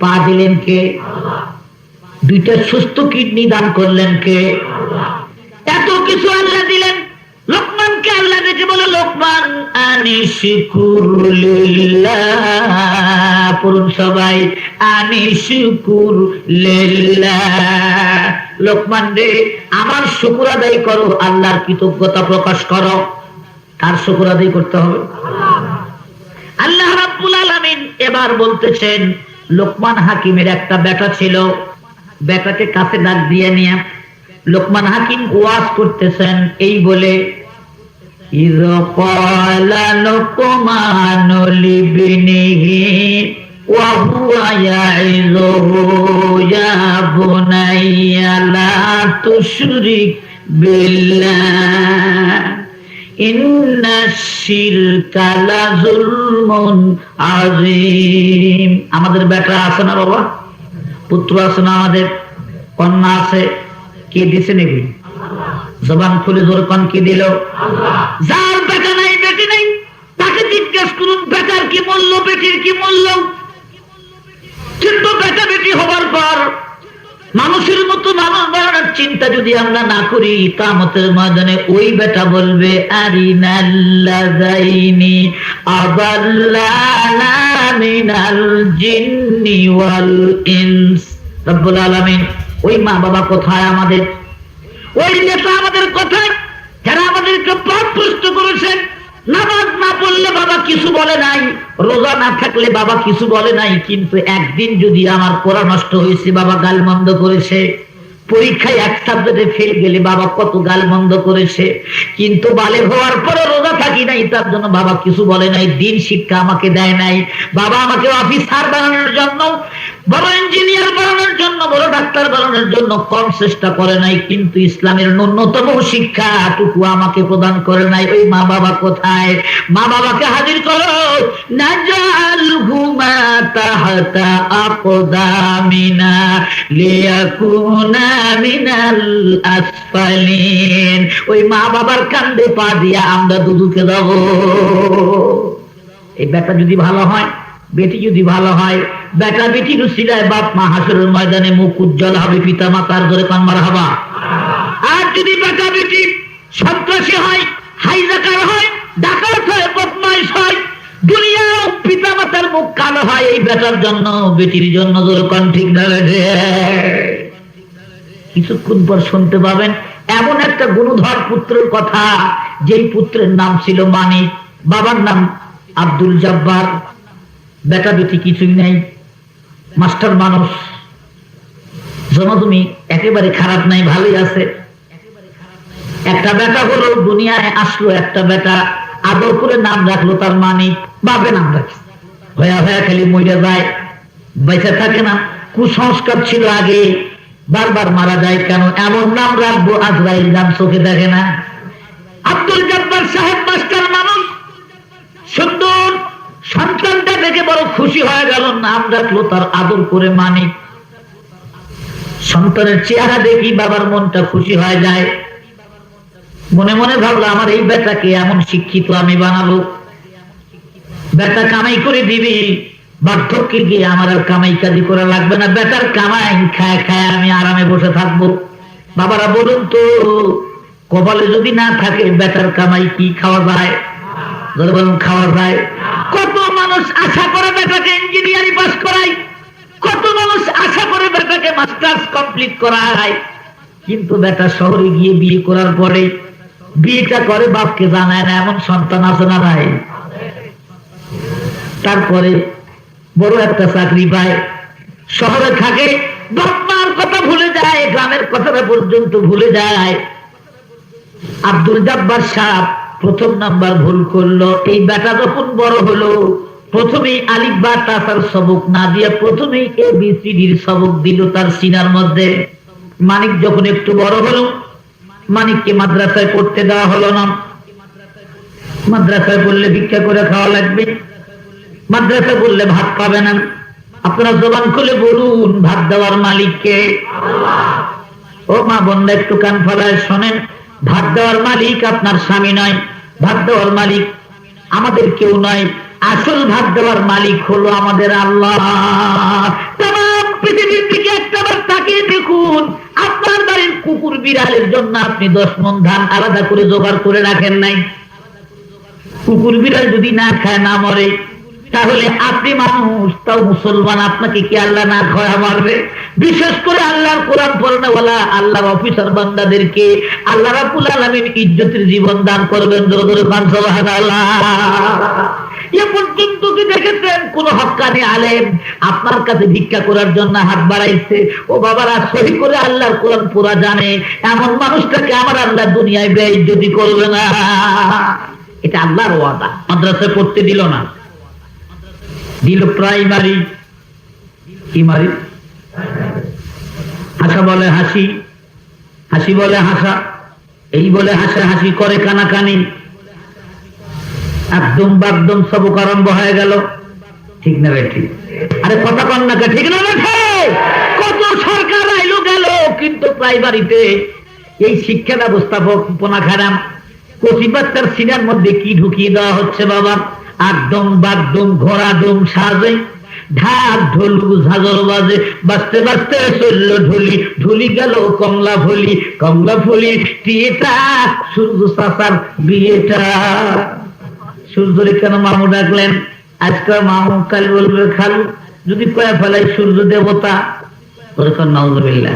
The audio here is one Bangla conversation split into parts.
পা দিলেন কে? দুইটা সুস্থ কিডনি দান করলেন কে? এত কিছু আল্লাহ দিলেন। লোকমানকে আল্লাহ দেখে বলে, লোকমান আনিশকুর লিল্লাহ, পড়ুন সবাই, আনিশকুর লিল্লাহ। লোকমান রে, আমার শুকর আদায় করো, আল্লাহর কৃতজ্ঞতা প্রকাশ করো। কার শুকর আদায় করতে হবে? আল্লাহ রাব্বুল আলামিন এবার বলতেছেন, লোকমান হাকিমের একটা বেটা ছিল, বেটাকে কাছে ডাক দিয়ে নিয়ে লোকমান হাকিম ওয়াজ করতেছেন এই বলে, ইয ক্বালা লুকমানু লিবনিহি ওয়া হুয়া ইয়াইযুহু ইয়া বুনাইয়া লা তুশরিক বিল্লাহ ইন্নাশ শিরকা লাযুলমুন আযীম। আমাদের বেটা আছে না বাবা? পুত্র আছে না? আমাদের কন্যা আছে। কে দিছে নাকি? জবান খুলে জোর কোন কে দিল? যার বেটা নাই, বেটি নাই, তাকে জিজ্ঞেস করুন বেটার কি মূল্য, বেটির কি মূল্য। কিন্তু বেটা বেটি হবার পর মানুষের মতো মানুষ বানানোর চিন্তা যদি আমরা না করি, কিয়ামতের ময়দানে ওই বেটা বলবে, আরিনাল্লাযাইনি আযাল্লানা মিনাল জিন্নি ওয়াল ইনস। রব্বুল আলামিন, ওই মা বাবা কোথায় আমাদের? ওই নেতা আমাদের কোথায়, যারা আমাদেরকে পথভ্রষ্ট করেছেন? নামাজ না পড়লে বাবা কিছু বলে নাই, রোজা না থাকলে বাবা কিছু বলে নাই, কিন্তু একদিন যদি আমার পড়া নষ্ট হয়েছে বাবা গালমন্দ করেছে, পরীক্ষায় এক সাবজেক্টে ফেল গেলে বাবা কত গালমন্দ করেছে, কিন্তু বালে হওয়ার পরে রোজা থাকি নাই, তার জন্য বাবা কিছু বলে নাই, দিন শিক্ষা আমাকে দেয় নাই। বাবা আমাকে অফিসার বানানোর জন্য, বড় ইঞ্জিনিয়ার বানানোর জন্য, বড় ডাক্তার বানানোর জন্য কম চেষ্টা করে নাই, কিন্তু ইসলামের ন্যূনতম শিক্ষাটুকু আমাকে প্রদান করে নাই। ওই মা বাবা কোথায়? মা বাবাকে হাজির করো। নাজালহুমা তাহতা আকদামিনা লিয়াকুনা মিনাল আসফালিন। ওই মা বাবার কান্দে পা দিয়া আমরা দুদুকে দেব। এই বেটা যদি ভালো হয়, বেটি যদি ভালো হয়, বেটা বেটির উসিলায় বাপ মা হাসরের ময়দানে মুখ উজ্জ্বল হবে, পিতা মাতার ধরে কান মারহাবা। আর যদি বেটা বেটি সন্ত্রাসী হয়, হাইজাকার হয়, ডাকাত হয়, বদমাইশ হয়, দুনিয়া পিতা মাতার মুখ কালো হয়, এই বেটার জন্য বেটির জন্য ধরে কান ঠিক না। কিছুক্ষণ পর শুনতে পাবেন এমন একটা গুণধর পুত্রের কথা, যেই পুত্রের নাম ছিল মানিক, বাবার নাম আব্দুল জব্বার, বেটা বেটি কিছুই নাই, মাস্টার মানুষ, জমাজমি একেবারে খারাপ নাই, ভালোই আছে। একটা বেটা হলো, দুনিয়ায় আসলো একটা বেটা, আদর করে নাম রাখলো তার মানিক, বাপে নাম রাখছে, হয়া হয়া খালি মরে যায়, বেঁচে থাকে না। কুসংস্কার ছিল আগে, বারবার মারা যায় কেন? এমন নাম রাখবো আজরাইল নাম চোখে দেখে না। আব্দুল জব্বার সাহেব মাস্টার মানুষ, সুন্দর, সন্তানটা দেখে বড় খুশি হয়ে গেল, নাম রাখলো তার আদর করে মানিক। সন্তানের চেহারা দেখি বাবার মনটা খুশি হয়ে যায়, মনে মনে ভাবলো আমার এই বেটাকে এমন শিক্ষিত আমি বানাবো, বেটা কামাই করে দিবি, বার্ধক্যে গিয়ে আমার আর কামাই কাজি করা লাগবে না, বেটার কামাই খায় খায় আমি আরামে বসে থাকবো। বাবারা বলুন তো, কপালে যদি না থাকে বেটার কামাই কি খাওয়া যায়? বলুন খাওয়া যায়? কত মানুষ আশা করে বেটাকে ইঞ্জিনিয়ারিং পাস করায়, কত মানুষ আশা করে বেটাকে মাস্টার্স কমপ্লিট করায়, কিন্তু বেটা শহরে গিয়ে বিয়ে করার পরে বিয়েটা করে বাপকে জানায় না, এমন সন্তান আছে না ভাই? তারপরে বড় একটা চাকরি পায়, শহরে থাকে, বাপ মার কথা ভুলে যায়, গ্রামের কথাটা পর্যন্ত ভুলে যায়। আব্দুল জব্বার সাহেব প্রথম নাম্বার ভুল করলো। এই বেটা যখন বড় হলো, প্রথমেই আলিফ বা তাসার সবক না দিয়ে প্রথমেই ABCDর সবক দিল তার সিনার মধ্যে। মানিক যখন একটু বড় হলো, মানিককে মাদ্রাসায় পড়তে দেওয়া হলো না। মাদ্রাসায় পড়লে ভিক্ষা করে খাওয়া লাগবে, মাদ্রাসায় পড়লে ভাত পাবে না। আপনারা জবান খুলে বলুন, ভাত দেওয়ার মালিককে? ও মা বোনরা একটু কান ফলায় শোনেন, ভাত দেওয়ার মালিক আপনার স্বামী নয়, ভাত দেওয়ার মালিক আমাদের কেউ নয়, আসল ভাত দেওয়ার মালিক হলো আমাদের আল্লাহ। বিড়ালের জন্য আপনি 10 মণ ধান আলাদা করে জোগাড় করে রাখেন নাই? কুকুর বিড়াল যদি না খায়, না মরে, তাহলে আপনি মানুষ, তাও মুসলমান, আপনাকে কি আল্লাহ না খাওয়া মারবে? বিশেষ করে আল্লাহর কোরআন পড়নেওয়ালা আল্লাহর অফিসার বান্দাদেরকে আল্লাহ রাব্বুল আলামিন ইজ্জতের জীবন দান করবেন। জোরে জোরে বলেন সুবহানাল্লাহ। এ পর্যন্ত কি দেখেছেন কোন হক্কানি আলেম আপনার কাছে ভিক্ষা করার জন্য হাত বাড়াইছে? ও বাবারা, সহি করে আল্লাহর কোরআন পুরা জানে এমন মানুষটাকে আমার আল্লাহ দুনিয়ায় বেইজ্জতি করবে না। এটা আল্লাহর ওয়াদা। মাদ্রাসায় পড়তে দিল না, দিল প্রাইমারি। কি মারি? হাসা বলে হাসি, হাসি বলে হাসা, এই বলে হাসা হাসি করে কানাকানি, একদম বাকদম সবক আরম্ভ হয়ে গেল। ঠিক না বেঠি? আরে কথা কন না, ঠিক না বেঠে? কত সরকার আইলো গেল, কিন্তু প্রাইমারিতে এই শিক্ষা ব্যবস্থাপনা খারাপ। কচি বাচ্চার সিনার মধ্যে কি ঢুকিয়ে দেওয়া হচ্ছে বাবা? একদম বাকদম ঘোড়াদম সাজে, ঢাক ঢোলু ঝাঁঝর বাজে, বাজতে বাজতে চলল ঢুলি, ঢুলি গেল কমলা ফুলি, কমলা ফুলি টিয়েটা, সূর্য চাচার বিয়েটা। সূর্যরে কেন মামু ডাকলেন? আজকাল মামু, কাল বলবে খালু। যদি কয়া ফেলাই সূর্য দেবতা, নাউযুবিল্লাহ।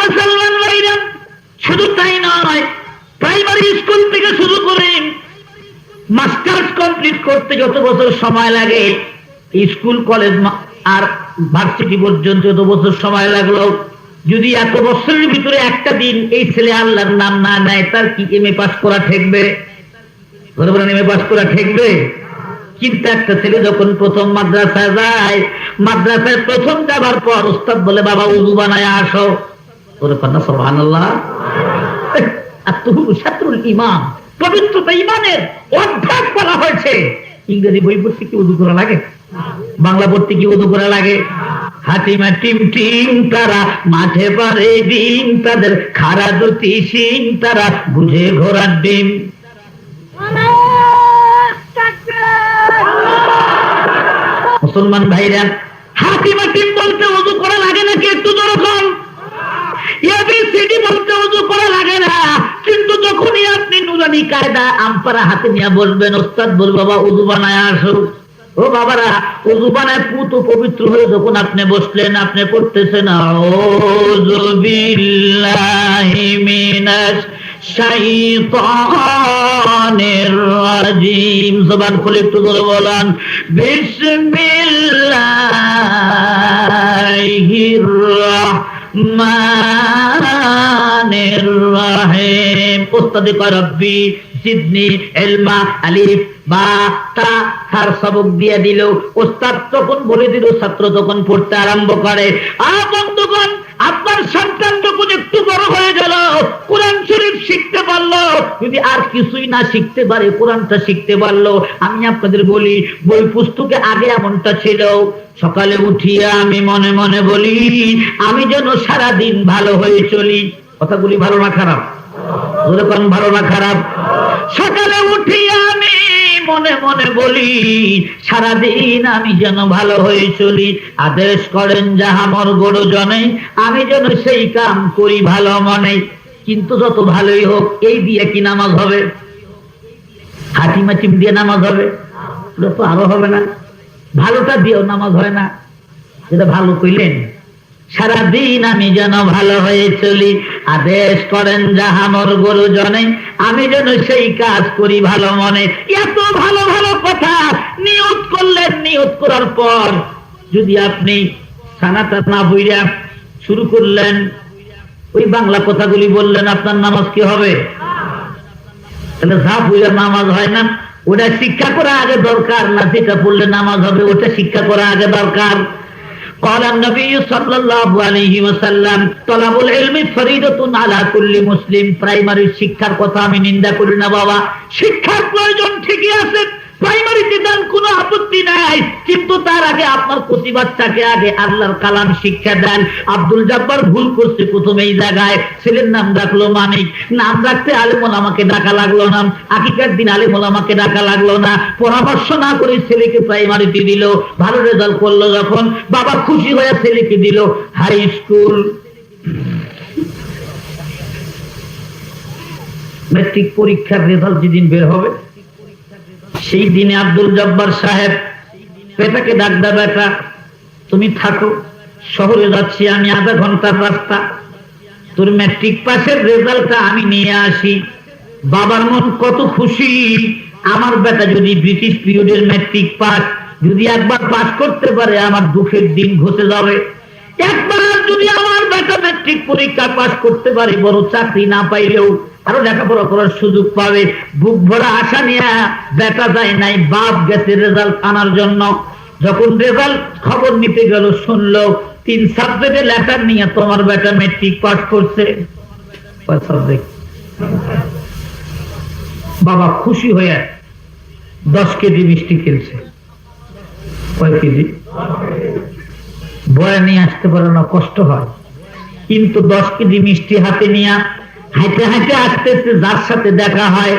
মুসলমান ভাইরা, শুধু তাই নয়, প্রাইমারি স্কুল থেকে শুরু করে মাস্টার্স কমপ্লিট করতে যত বছর সময় লাগে, স্কুল কলেজ আর ভার্সিটি পর্যন্ত যত বছর সময় লাগলো, যদি এত বছরের ভিতরে একটা দিন এই ছেলে আল্লাহর নাম না নেয়, তার কি এমএ পাস করা ঠেকবে? এমএ পাস করা ঠেকবে? কিন্তু একটা ছেলে যখন প্রথম মাদ্রাসায় যায়, মাদ্রাসায় প্রথম যাবার পর উস্তাদ বলে, বাবা উযু বানায় আসো। ওরে কন্যা সুবহানাল্লাহ। আত-তুহুরু শাতরুল ঈমান, পবিত্রতা ঈমানের অর্ধেক বলা হয়েছে। ইংরেজি বই পড়তে কি উযু করা লাগে? বাংলা পড়তে কি উযু করা লাগে? হাতিমা টিম টিম তারা মাঠে পারে ডিম, তাদের খাড়া দুটি সিং তারা বুঝে ঘোড়ার ডিম। মুসলমান ভাইরা, হাতিমা টিম বলতে উযু করা লাগে নাকি? একটু যেরকম এবিসিডি বলতে উযু করা লাগে না, কিন্তু যখনই আপনি নুরানি কায়দা আমপারা হাতে নিয়ে বলবেন, ওস্তাদ বল বাবা উযু বানায় আসো। ও বাবারা, উযু বানায় পুত পবিত্র হয়ে যখন আপনি বসলেন, আপনি পড়তেছেন আউযু বিল্লাহি মিনাশ শাইতানির রাজিম। জবান খুলে একটু জোরে বলেন, বিসমিল্লাহির রাহমানির রাহিম। উস্তাদে কয় রব্বি জিদনি ইলমা, আলিফ বা তা তার সবক দিয়ে দিল। ওস্তাদ তখন বলে দিল, ছাত্র তখন পড়তে আরম্ভ করে। বন্ধুগণ, আপনার সন্তান যখন একটু বড় হয়ে গেল, কোরআন শরীফ শিখতে পারলো, যদি আর কিছুই না শিখতে পারে, কোরআনটা শিখতে পারলো। আমি আপনাদের বলি, বই পুস্তকে আগে এমনটা ছিল, সকালে উঠিয়া আমি মনে মনে বলি, আমি যেন সারাদিন ভালো হয়ে চলি। কথাগুলি ভালো না খারাপ? ওরকম ভালো না খারাপ? সকালে উঠিয়া আমি মনে মনে বলি, সারাদিন আমি যেন ভালো হয়ে চলি। আদেশ করেন যাহা মোর গুরুজনে, আমি যেন সেই কাম করি ভালো মনে। কিন্তু যত ভালোই হোক, এই দিয়ে কি নামাজ হবে? হাতিমাটিম দিয়ে নামাজ হবে? ওটা তো আরো হবে না। ভালোটা দিয়েও নামাজ হয় না। যেটা ভালো কইলেন, সারাদিন আমি যেন ভালো হয়ে চলি। আদেশ করেন যাহা মোর গুরুজনে, আমি যেন সেই কাজ করি ভালো মনে। এত ভালো ভালো কথা নিয়ত করলেন। নিয়ত করার পর যদি আপনি সানাটা না বইরা শুরু করলেন, ওই বাংলা কথাগুলি বললেন, আপনার নামাজ কি হবে? তাহলে যা বইরা নামাজ হয় না, ওটা শিক্ষা করা আগে দরকার না। যেটা পড়লে নামাজ হবে, ওটা শিক্ষা করা আগে দরকার। قال النبي صلى الله عليه وسلم طلب العلم فريضة على كل مسلم। প্রাইমারি শিক্ষার কথা আমি নিন্দা করি না বাবা, শিক্ষার প্রয়োজন ঠিকই আছে, প্রাইমারিতে দেন, কোনো আপত্তি নাই, কিন্তু তার আগে আপনার কচি বাচ্চাকে আগে আল্লাহর কালাম শিক্ষা দেন। আব্দুল জব্বার ভুল করছে প্রথম এই জায়গায়, ছেলের নাম ডাকলো মানিক, নাম রাখতে আলেম ওলামাকে ডাকা লাগলো না, আকিকার দিন আলেম ওলামাকে ডাকা লাগলো না, পরামর্শ না করে ছেলেকে প্রাইমারিতে দিল। ভালো রেজাল্ট করলো যখন, বাবা খুশি হয়ে ছেলেকে দিল হাই স্কুল। মেট্রিক পরীক্ষার রেজাল্ট যেদিন বের হবে সেই দিনে আব্দুল জব্বার সাহেব বেটাকে ডাক দা, বেটা তুমি থাকো, শহরে যাচ্ছি আমি, আধা ঘন্টার রাস্তা, তোর ম্যাট্রিক পাসের রেজাল্টটা আমি নিয়ে আসি। বাবার মন কত খুশি, আমার বেটা যদি ব্রিটিশ পিরিয়ডের ম্যাট্রিক পাস যদি একবার পাস করতে পারে আমার দুঃখের দিন ঘুচে যাবে। একবার যদি আমার বেটা ম্যাট্রিক পরীক্ষা পাস করতে পারে, বড় চাকরি না পাইলেও আরো লেখাপড়া করার সুযোগ পাবে। বুক ভরা আশা নিয়ে বেটা যায় নাই, বাপ গেছে রেজাল্ট আনার জন্য। যখন রেজাল্ট খবর নিতে গেল, শুনলো 3 সাবজেক্টে লেটার নিয়ে তোমার বেটা ম্যাট্রিক পাস করছে। বাবা খুশি হয়ে 10 কেজি মিষ্টি কিনছে। কয় কেজি? বয়ে নিয়ে আসতে পারে না, কষ্ট হয়, কিন্তু 10 কেজি মিষ্টি হাতে নিয়ে হাঁটে হাঁটে আসতেছে। যার সাথে দেখা হয়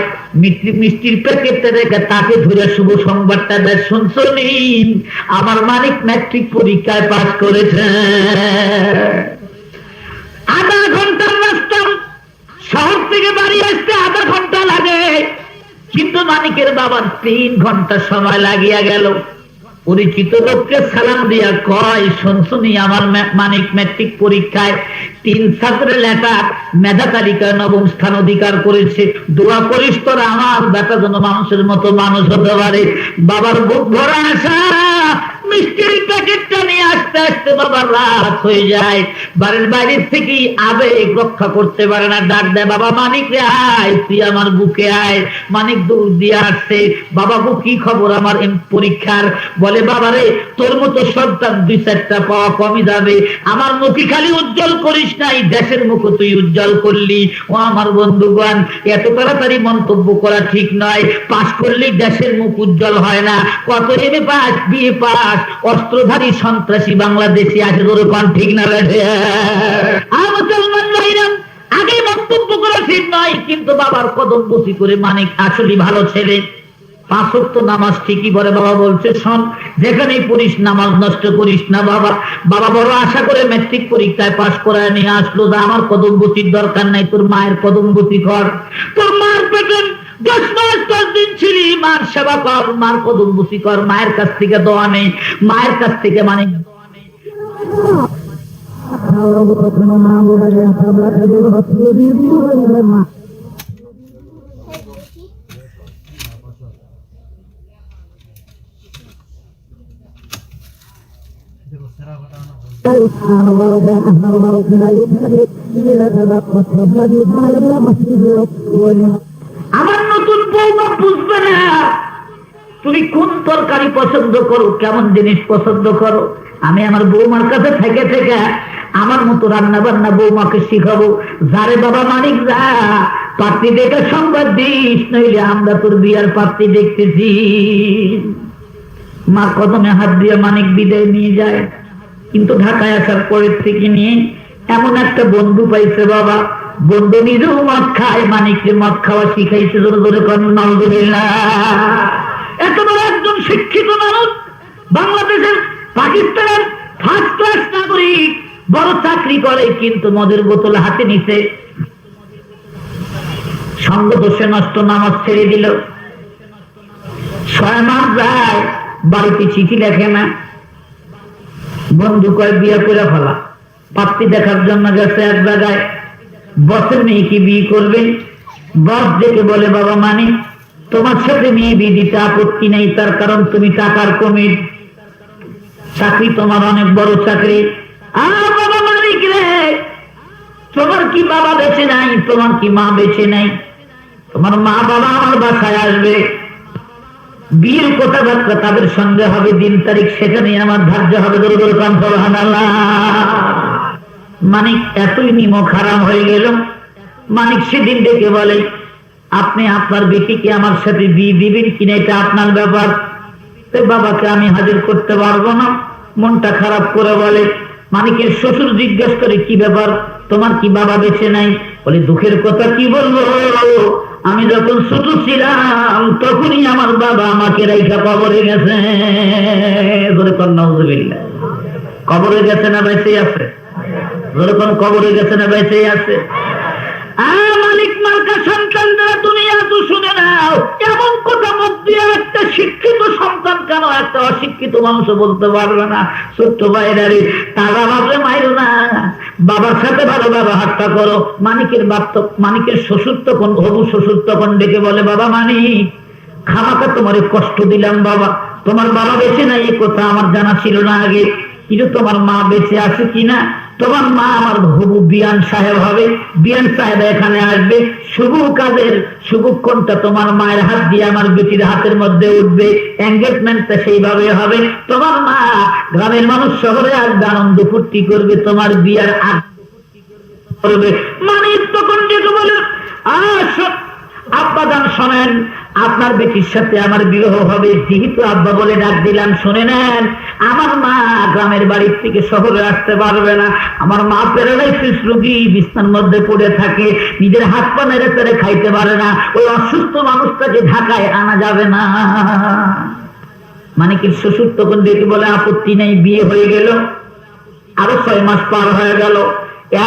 মিষ্টির প্যাকেটটা রেখে তাকে ধরে শুভ সংবাদটা দেয়, শুনছো নি আমার মানিক ম্যাট্রিক পরীক্ষায় পাস করেছে। আধা ঘন্টার রাস্তা, শহর থেকে বাড়ি আসতে আধা ঘন্টা লাগে, কিন্তু মানিকের বাবার 3 ঘন্টা সময় লাগিয়া গেল। পরিচিত লোককে সালাম দিয়া কয়, শুনছুনি আমার মানিক ম্যাট্রিক পরীক্ষায় 3 ছাত্রের লেটার মেধা তালিকায় 9ম স্থান অধিকার করেছে, দোয়া করিস তোরা আমার বেটা যেন মানুষের মতো মানুষ হতে পারে। বাবার বুক ভরা আশা, মিষ্টির প্যাকেটটা নিয়ে আসতে আসতে বাবার রাত হয়ে যায়। বাড়ির বাইরে থেকে আবেগ রক্ষা করতে পারে না, ডাক দেয়, বাবা মানিক রে আয়, তুই আমার বুকে আয়। মানিক দূর দিয়ে আসছে, বাবা গো কি খবর আমার পরীক্ষার? বলে, বাবা রে তোর মতো সন্তান 2-4টা পাওয়া কমই যাবে, আমার মুখে খালি উজ্জ্বল করিস নাই, দেশের মুখ তুই উজ্জ্বল করলি। ও আমার বন্ধুগণ, এত তাড়াতাড়ি মন্তব্য করা ঠিক নয়, পাস করলে দেশের মুখ উজ্জ্বল হয় না। কত এমএ পাস, বিএ পাস, অস্ত্রধারী সন্ত্রাসী বাংলাদেশে আছে, তোর পান ঠিক না লাগে। মুসলমান ভাইরা, আগে মন্তব্য করা ঠিক নয়, কিন্তু বাবার কদম বসি করে মানিক আসলে ভালো ছেলে। 5 ওয়াক্ত নামাজ ঠিকই পড়ে। বাবা বলছে, শোন, যেখানেই পড়িস নামাজ নষ্ট করিস না। বাবা বাবা বড় আশা করে ম্যাট্রিক পরীক্ষায় পাস করায় নিয়ে আসলো, যে আমার কদম বসির দরকার নাই, তোর মায়ের কদম বসি কর। তোর মার পেটে 10 মাস 10 দিন ছিলি, মার সেবা কর, মার কদম বসি কর। মায়ের কাছ থেকে দোয়া নেই, মায়ের কাছ থেকে মানে আমার নতুন বৌমা বুঝবে না তুমি কোন তরকারি পছন্দ করো, কেমন জিনিস পছন্দ করো। আমি আমার বৌমার কাছে থেকে থেকে আমার মতো রান্না বান্না বৌমাকে শিখাবো। যারে বাবা মানিক, যা পাত্রী দেখে সংবাদ দিস, নইলে আমরা তোর বিয়ার পাত্রী দেখতেছি। মা কদমে হাত দিয়ে মানিক বিদায় নিয়ে যায়। কিন্তু ঢাকায় আসার পরের থেকে নিয়ে এমন একটা বন্ধু পাইছে বাবা, বন্ধু নিজেও মদ খায়, মানিককে মদ খাওয়া শিখাইছে। জোরে জোরে করেন আলহামদুলিল্লাহ। এত বড় একজন শিক্ষিত মানুষ, বাংলাদেশের পাকিস্তানের ফার্স্ট ক্লাস নাগরিক, বড় চাকরি করে, কিন্তু মদের বোতল হাতে নিছে। সঙ্গ দোষে নষ্ট, নামাজ ছেড়ে দিল। 6 মাস যায়, বাড়িতে চিঠি লেখে না। বন্ধু কয় বিয়ে করে ফেলা। পাত্রী দেখার জন্য গেছে এক জায়গায়, বসের মেয়েকে বিয়ে করবে। বস দেখে বলে, বাবা মানে তোমার সাথে মেয়ে বিয়ে দিতে আপত্তি নেই, তার কারণ তুমি টাকার কমিট, চাকরি তোমার অনেক বড় চাকরি। বাবা মানিক রে, তোমার কি বাবা বেঁচে নাই? তোমার কি মা বেঁচে নাই? তোমার মা বাবা আমার বাসায় আসবে, বিয়ের কথাবার্তা তাদের সঙ্গে হবে, দিন তারিখ সেখানে আমার ধার্য হবে। মানিক এতই নিমক হারাম হয়ে গেল। মানিক সেদিন ডেকে বলে, আপনি আপনার বেটিকে আমার সাথে বিয়ে দিবেন কিনা এটা আপনার ব্যাপার। বাবাকে আমি হাজির করতে পারবো না, মনটা খারাপ করে বলে। মানিকের শ্বশুর জিজ্ঞাসা করে, কি ব্যাপার, তোমার কি বাবা বেঁচে নাই? বলে, দুঃখের কথা কি বলবো, আমি যখন ছোট ছিলাম তখনই আমার বাবা আমাকে রাইখা কবরে গেছে। কবরে গেছে না বেঁচে আছে? কবরে গেছে না বেঁচে আছে? মালিক মার্কা সন্তান সন্তানরা তুমি এত শুনে নাও, এমন কথা মুখ দিয়ে একটা শিক্ষিত সন্তান কেন একটা অশিক্ষিত মানুষ বলতে পারবে না? ছোট্ট ভাইরা রে, তারা ভাবলে মাইরো না, বাবার সাথে ভালো ব্যবহারটা করো। মানিকের বাপ তো, মানিকের শ্বশুর তখন, হবু শ্বশুর তখন ডেকে বলে, বাবা মানিক, খামাকা তোমার কষ্ট দিলাম বাবা, তোমার বাবা বেঁচে নাই এই কথা আমার জানা ছিল না আগে, কিন্তু তোমার মা বেঁচে আছে কিনা? তোমার মা আমার হবু বিয়ান সাহেব হবে, বিয়ান সাহেব এখানে আসবে, শুভ কাজের শুভক্ষণটা তোমার মায়ের হাত দিয়ে আমার বেটির হাতের মধ্যে উঠবে, এঙ্গেজমেন্টটা সেইভাবে হবে, তোমার মা গ্রামের মানুষ শহরে আসবে, আনন্দ ফুর্তি করবে, তোমার বিয়ার আগ করবে। মানে তখন ডেকে বলে, আব্বা জান শোনেন, আপনার বেটির সাথে আমার বিবাহ হবে, যেহেতু আব্বা বলে ডাক দিলাম, শুনে নেন, আমার মা গ্রামের বাড়ির থেকে শহরে আসতে পারবে না, আমার মা প্যারালাইসিস রোগী, বিছানার মধ্যে পড়ে থাকে, নিজের হাত পা নেড়ে চেড়ে খাইতে পারে না, ওই অসুস্থ মানুষটাকে ঢাকায় আনা যাবে না। মানে কি শ্বশুর তখন ডেকে বলে, আপত্তি নেই, বিয়ে হয়ে গেল, আরো 6 মাস পার হয়ে গেল,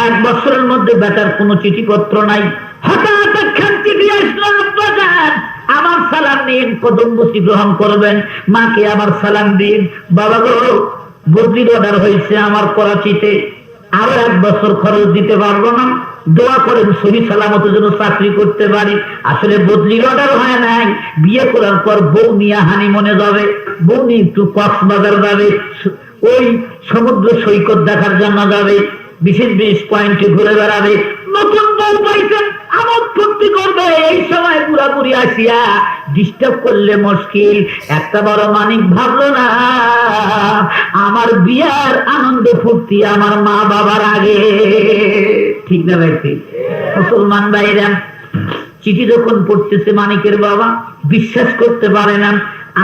1 বছরের মধ্যে বেটার কোনো চিঠিপত্র নাই। হঠাৎ একখান চিঠি আসলো, আব্বা জান আমার সালাম নিন, কদম বসি গ্রহণ করবেন, মাকে আমার সালাম দিন, বাবা গো বদলির অর্ডার হয়েছে আমার করাচিতে, আরো 1 বছর খরচ দিতে পারবো না, দোয়া করেন সহি সালামত যেন চাকরি করতে পারি। আসলে বদলির অর্ডার হয় নাই, বিয়ে করার পর বউ নিয়ে হানিমুনে যাবে, বউ নিয়ে একটু কক্সবাজার যাবে, ওই সমুদ্র সৈকত দেখার জন্য যাবে, বিশেষ বিশেষ পয়েন্টে ঘুরে বেড়াবে, নতুন বউ পাইছেন, আমোদ ফুর্তি করবে, এই সময় পুরাপুরি আসিয়া ডিস্টার্ব করলে মুশকিল। একটা বড় মানিক ভাবলো না, আমার বিয়ার আনন্দ ফুর্তি আমার মা বাবার আগে, ঠিক না ভাই? ঠিক। মুসলমান ভাইরা, চিঠি যখন পড়তেছে মানিকের বাবা বিশ্বাস করতে পারে না,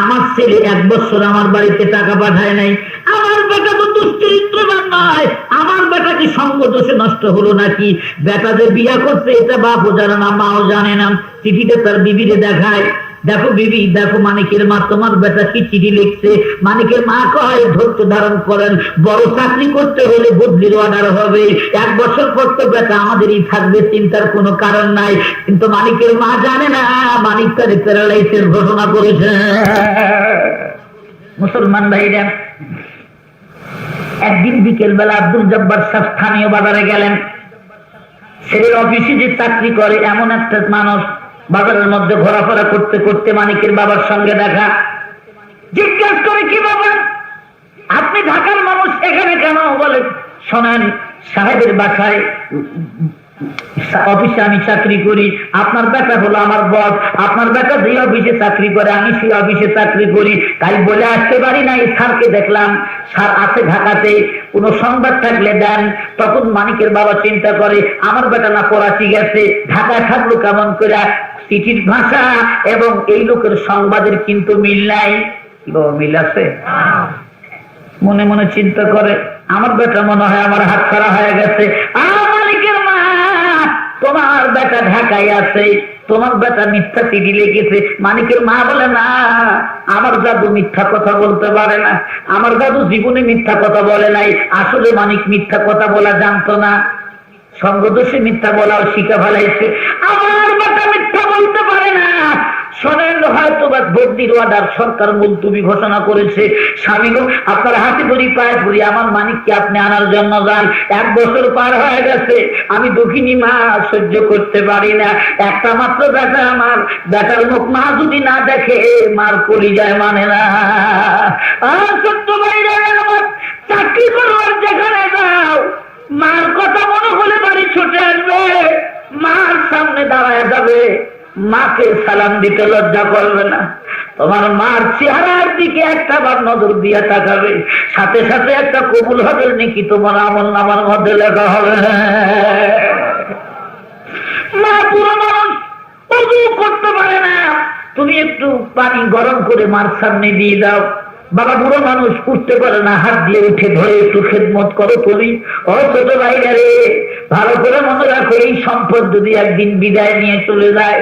আমার ছেলে 1 বছর আমার বাড়িতে টাকা পাঠায় নাই, আমার বেটা তো দুশ্চরিত্রবান নয়, আমার বেটা কি সঙ্গ দোষে নষ্ট হলো নাকি? বেটা যে বিয়া করছে এটা বাপও জানে না, মাও জানে না। চিঠিটা তার বিবিরে দেখায়, দেখো বিবি, দেখো মানিকের মা তোমার বেটা কি চিঠি লিখছে। মানিকের মা কয়, ধৈর্য ধারণ করেন, বড় চাকরি করতে হলে বদলির অর্ডার হবে, 1 বছর পর তো বেটা আমাদেরই থাকবে, চিন্তার কোনো কারণ নাই। কিন্তু মানিকের মা জানে না মানিক তার প্যারালাইসিস ঘোষণা করেছে। মুসলমান ভাইরা, একদিন বিকেল বেলা আব্দুল জব্বার সাহেব স্থানীয় বাজারে গেলেন, ছেলের অফিসে যে চাকরি করে এমন একটা মানুষ বাজারের মধ্যে ঘোরাফেরা করতে করতে মানিকের বাবার সঙ্গে দেখা। জিজ্ঞেস করে, কি ব্যাপার, আপনি ঢাকার মানুষ, এখানে কেন? বলে, শোনেন, সাহেবের বাসায় অফিসে আমি চাকরি করি, আপনার বেটা হলো আমার বস, আপনার বেটা যে অফিসে চাকরি করে আমি সেই অফিসে চাকরি করি, তাই বলে আসতে পারি না। স্যারকে দেখলাম, স্যার আছে ঢাকাতে, কোন সংবাদ থাকলে দেন। তখন মানিকের বাবা চিন্তা করে, আমার বেটা না করাচি গেছে, ঢাকায় থাকলো কেমন করে? চিঠির ভাষা এবং এই লোকের সংবাদের কিন্তু মিল নাই। মিল আছে? মনে মনে চিন্তা করে, আমার বেটা মনে হয় আমার হাত ছাড়া হয়ে গেছে। মালিকের মা, তোমার বেটা ঢাকায় আছে, তোমার বেটা মিথ্যা চিঠি লিখেছে। মানিকের মা বলে, না, আমার দাদু মিথ্যা কথা বলতে পারে না, আমার দাদু জীবনে মিথ্যা কথা বলে নাই। আসলে মানিক মিথ্যা কথা বলা জানতো না, সঙ্গদোষে মিথ্যা বলাও শিখে ফেলাইছে। আমার বেটা মিথ্যা বলতে পারে না। শোনেন, হয়তো বা বদলির অর্ডার সরকার মুলতবি ঘোষণা করেছে। স্বামী গো, আপনার হাতে ধরি পায়ে ধরি, আমার মানিককে আপনি আনার জন্য যান। 1 বছর পার হয়ে গেছে, আমি দুঃখিনী মা, সহ্য করতে পারি না। একটা মাত্র বেটা আমার, বেটার মুখ মা যদি না দেখে মার কলিজায় মানে না। ছোট্ট ভাইরা আমার, চাকরি করবার যেখানে যাও, মার কথা মনে হলে বাড়ি ছুটে আসবে, মার সামনে দাঁড়ায় যাবে, মাকে সালাম দিতে লজ্জা করবে না। তোমার মার চেহারার দিকে একটা বার নজর দিয়ে তাকাবে, সাথে সাথে একটা কবুল হবে নাকি তোমার আমল নামার মধ্যে লেখা হবে। মা পুরো মানুষ, ওযু করতে পারে না, তুমি একটু পানি গরম করে মার সামনে দিয়ে দাও। বাবা বুড়ো মানুষ, উঠতে পারে না, হাত দিয়ে উঠে ধরে একটু খেদমত করো তুমি। ও ছোট ভাইরা রে, ভালো করে মনে রাখো, এই সম্পদ যদি একদিন বিদায় নিয়ে চলে যায়,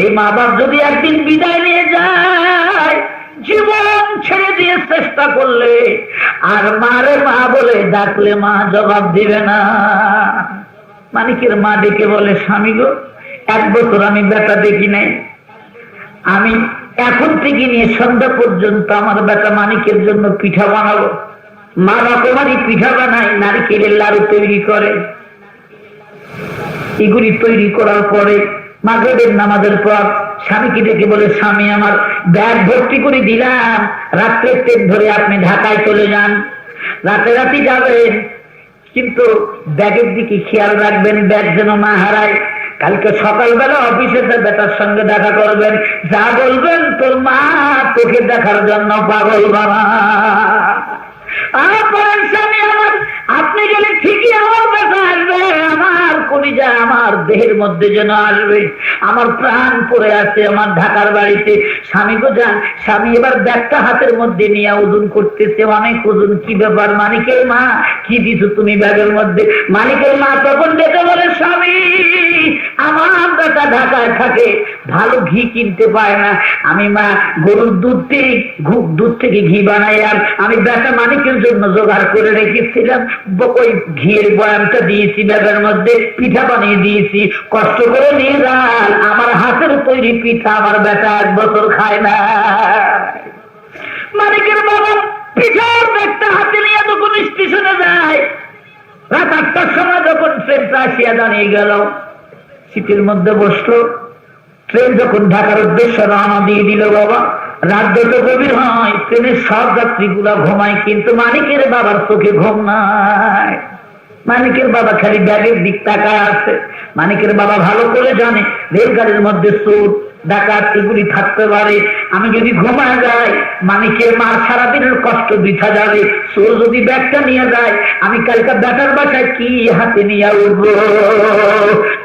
এই মা বাপ যদি একদিন বিদায় নিয়ে যায়, জীবন ছেড়ে দিয়ে চেষ্টা করলে আর মারে মা বলে ডাকলে মা জবাব দিবে না। মানিকের মা ডেকে বলে, স্বামী গো, 1 বছর আমি বেটা দেখি নাই। আমি এখন থেকে নিয়ে সন্ধ্যা পর্যন্ত আমার বেটা মানিকের জন্য পিঠা বানাবো। মা রকমারি পিঠা বানায়, নারকেলের লাড়ু তৈরি করে। এগুলি তৈরি করার পরে মাগরিবের নামাজের পর স্বামীকে ডেকে বলে, স্বামী আমার ব্যাগ ভর্তি করে দিলাম, রাত্রে ট্রেন ধরে আপনি ঢাকায় চলে যান, রাতে রাতে যাবেন, কিন্তু ব্যাগের দিকে খেয়াল রাখবেন, ব্যাগ যেন না হারায়। কালকে সকালবেলা অফিসে বেটার সঙ্গে দেখা করবেন, যা বলবেন তোর মা তোকে দেখার জন্য পাগল বাবা। স্বামী আমার, আপনি গেলে ঠিকই আমার বেটা আসবে, আমার কলিজা আমার দেহের মধ্যে যেন আসবে, আমার প্রাণ পড়ে আছে আমার ঢাকার বাড়িতে। স্বামী গো যান। স্বামী এবার ব্যাগটা হাতের মধ্যে নিয়ে ওজন করতেছে, অনেক ওজন। কি ব্যাপার মানিকের মা, কি দিছো তুমি ব্যাগের মধ্যে? মানিকের মা তখন ডেকে বলে, স্বামী আমার বেটা ঢাকায় থাকে, ভালো ঘি কিনতে পায় না, আমি মা গরুর দুধ থেকে ঘি বানাই, আর আমি বেটা মানিকের জন্য জোগাড় করে রেখেছিলাম, ওই ঘিয়ের বয়ামটা দিয়েছি ব্যাগের মধ্যে, পিঠা বানিয়ে দিয়েছি, কষ্ট করে নিয়ে যান, আমার হাতের তৈরি পিঠা আমার বেটা 1 বছর খায় না। মানিকের বাবা পিঠার ব্যাগটা হাতে নিয়ে যখন স্টেশনে যায়, রাত 8টার সময় যখন ট্রেনটা আসিয়া দাঁড়িয়ে গেল, সিটের মধ্যে বসলো। ট্রেন যখন ঢাকার উদ্দেশ্যে রওনা দিয়ে দিল বাবা, রাত যত গভীর হয় ট্রেনের সব যাত্রীগুলা ঘুমায়, কিন্তু মানিকের বাবার চোখে ঘুম নাই। মানিকের বাবা খালি ব্যাগের দিক তাকায় আছে। মানিকের বাবা ভালো করে জানে রেলগাড়ির মধ্যে চোর ডাকাত এগুলি থাকতে পারে, আমি যদি ঘুমায় যাই মানিকের মার সারাদিনের কষ্ট বৃথা যাবে। চোর যদি ব্যাগটা নিয়ে যায়, আমি কালকে বেটার বাসায় কি হাতে নিয়ে উঠবো?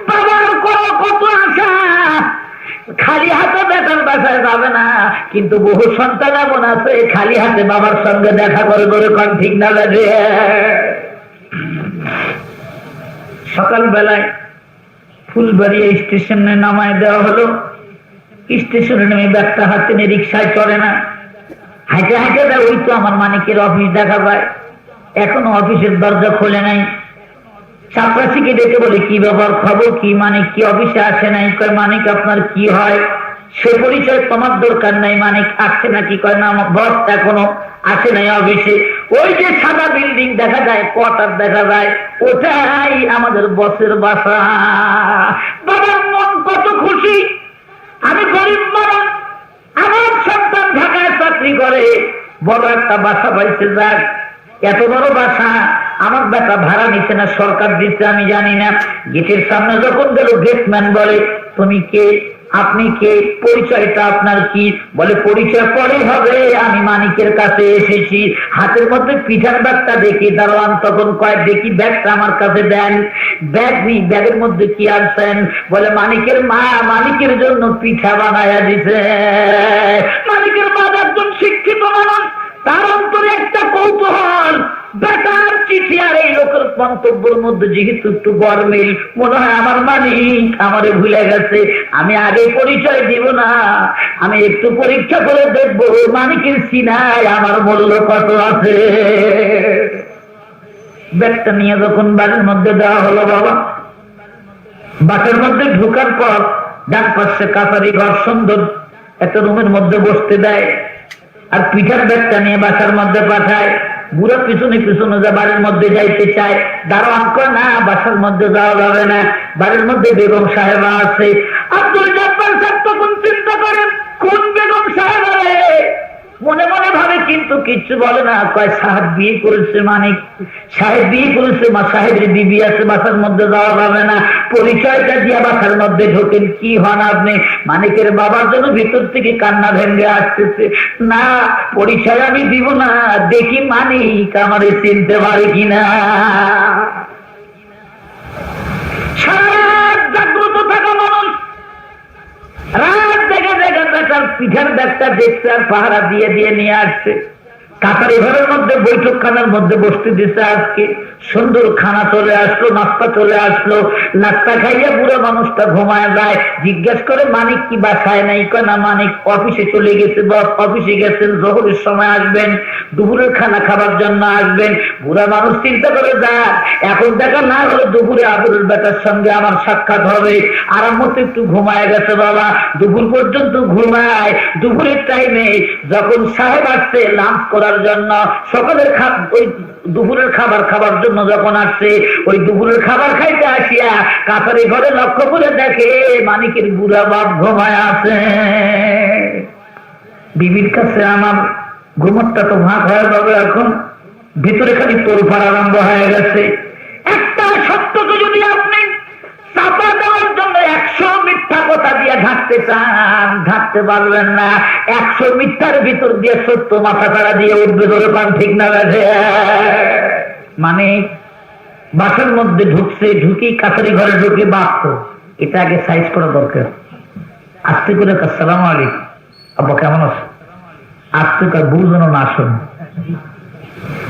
বাবার কত আশা, খালি হাতে বেটার বাসায় যাবে না, কিন্তু বহু সন্তান এমন আছে খালি হাতে বাবার সঙ্গে দেখা করে বলে কন ঠিক না লাগে। সকাল বেলায় ফুলবাড়িয়া স্টেশনে নামায় দেওয়া হলো। স্টেশনে নেমে ব্যাগটা হাতে নিয়ে রিক্সায় চলে না, হাঁটে হাঁটে দেয়। ওই তো আমার মানিকের অফিস দেখা পায়, এখনো অফিসের দরজা খোলে নাই। চাপরাশিকে ডেকে বলে, কি ব্যাপার, খবর কি? মানিক কি অফিসে আসে নাই? কয় মানিক আপনার কি হয়? সে পরিচয় তোমার দরকার নাই, মানিক আসছে নাকি? কয় না আমার বস এখনো আসে নাই অফিসে। ওই যে সাদা বিল্ডিং দেখা যায়, কোয়ার্টার দেখা যায়, ওটাই আমাদের বসের বাসা। বাবার মন কত খুশি, আমি গরিব মানুষ, আমার সন্তান ঢাকায় চাকরি করে, বড় একটা বাসা পাইছে। যাক, এত বড় বাসা আমার বেটা ভাড়া নিচ্ছে না সরকার দিচ্ছে, আমি জানি না। গেটের সামনে যখন গেল, গেটম্যান বলে, তুমি কে? আপনি কে? পরিচয়টা আপনার কি? বলে পরিচয় পরে হবে, আমি মানিকের কাছে এসেছি। হাতের মধ্যে পিঠার ব্যাগটা দেখি, দারোয়ান তখন কয়, দেখি ব্যাগটা আমার কাছে দেন। ব্যাগ নেই, ব্যাগের মধ্যে কি আনছেন? বলে মানিকের মা মানিকের জন্য পিঠা বানায়া দিছে। মানিকের মা একজন শিক্ষিত মানুষ, তার অন্তরে একটা কৌতূহল, বেটার চিঠি আর এই লোকের মন্তব্যের মধ্যে যেহেতু একটু গরমিল, মনে হয় আমার মানিক আমারে ভুলে গেছে, আমি আগে পরিচয় দিব না, আমি একটু পরীক্ষা করে দেখবো মানিকের সিনায় আমার মূল্য কত আছে। ব্যাগটা নিয়ে যখন বাড়ির মধ্যে দেওয়া হলো বাবা, বাসের মধ্যে ঢোকার পর ডান পাশে কাছারি ঘর, সুন্দর একটা রুমের মধ্যে বসতে দেয়, আর পিঠার ব্যাগটা নিয়ে বাসার মধ্যে পাঠায়। বুড়া পিছনে পিছনে যা বাড়ির মধ্যে যাইতে চায়, দারোয়ান কয় না, বাসার মধ্যে যাওয়া যাবে না, বাড়ির মধ্যে বেগম সাহেবা আছে। আব্দুল জব্বার সাহেব তখন চিন্তা করেন, কোন বেগম সাহেবা রে? মনে মনে ভাবে, কিন্তু কিচ্ছু বলে না। কয় সাহেব বিয়ে করেছে, মানিক সাহেব বিয়ে করেছে, মা সাহেবের বিবি আছে, বাসার মধ্যে যাওয়া যাবে না। পরিচয়টা দিয়া বাসার মধ্যে ঢোকেন। কি হন আপনি? মানিকের বাবার জন্য ভিতর থেকে কান্না ভেঙে আসতেছে। না, পরিচয় আমি দিব না, দেখি মানিক আমারে চিনতে পারে কিনা। জাগ্রত থাকা মানুষ রাত দেখে দেখে বেটার পিঠার ব্যাগটা দেখছে, আর পাহারা দিয়ে দিয়ে নিয়ে আসছে। কাতারি ঘরের মধ্যে বৈঠকখানার মধ্যে বসতে দিতে আজকে সুন্দর খানা চলে আসলো, নাস্তা চলে আসলো। নাস্তা খাইয়া বুড়া মানুষটা ঘুমায় যায়। জিজ্ঞেস করে মানিক কি বাসায় নাই? না, মানিক অফিসে চলে গেছে। বস অফিসে গেছেন, জোহরের সময় আসবেন, দুপুরের খানা খাবার জন্য আসবেন। বুড়া মানুষ চিন্তা করে যায়, এখন দেখা না হলে দুপুরে আবুলের বেটার সঙ্গে আমার সাক্ষাৎ হবে। আরাম মতো একটু ঘুমায় গেছে বাবা, দুপুর পর্যন্ত ঘুমায়। দুপুরের টাইমে যখন সাহেব আসছে লাঞ্চ করার জন্য, সকালের ওই দুপুরের খাবার খাবার জন্য যখন আসছে, ওই দুপুরের খাবার খাইতে আসিয়া কাতারি ঘরে লক্ষ্য করে দেখে মানিকের বুড়া বাপ ঘুমায় আছে। বিবির কাছে আমার ঘুমটটা তো ভাগ হয়ে যাবে, এখন ভিতরে খালি তোলফার আরম্ভ হয়ে গেছে। একটা সত্যকে যদি আপনি চাপা দেওয়ার জন্য 100 মিথ্যা কথা দিয়ে ঢাকতে চান, ঢাকতে পারবেন না। 100 মিথ্যার ভিতর দিয়ে সত্য মাথা ছাড়া দিয়ে উঠবে, ধরে পান, ঠিক না? গেছে মানে বাসার মধ্যে ঢুকছে, ঢুকি কাছারি ঘরে ঢুকে বাঁচত, এটা আগে সাইজ করা দরকার। আস্তে করে আসসালামু আলাইকুম, আব্বা কেমন আছে? আস্তে করে বুঝুন না, আসুন।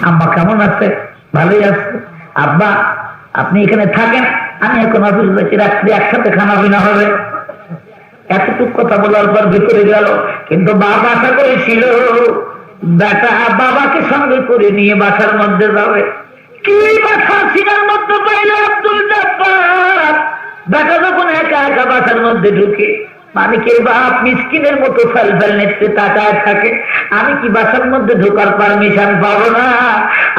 আব্বা কেমন আছে? ভালোই আছে। আব্বা আপনি এখানে থাকেন, আমি এখন অফিস যাচ্ছি, রাত্রি একসাথে খানা পিনা হবে। এতটুক কথা বলার পর ভিতরে গেল। কিন্তু বাবা আশা করেছিল বেটা বাবাকে সঙ্গে করে নিয়ে বাসার মধ্যে যাবে। কি বাসা সিনার মধ্যে পাইল আব্দুল জব্বার। বেটা যখন একা একা বাসার মধ্যে ঢুকে, মানিকের বাপ মিসকিনের মতো ফেল ফেল নেত্রে তাকায় থাকে। আমি কি বাসার মধ্যে ঢোকার পারমিশন পাবো না?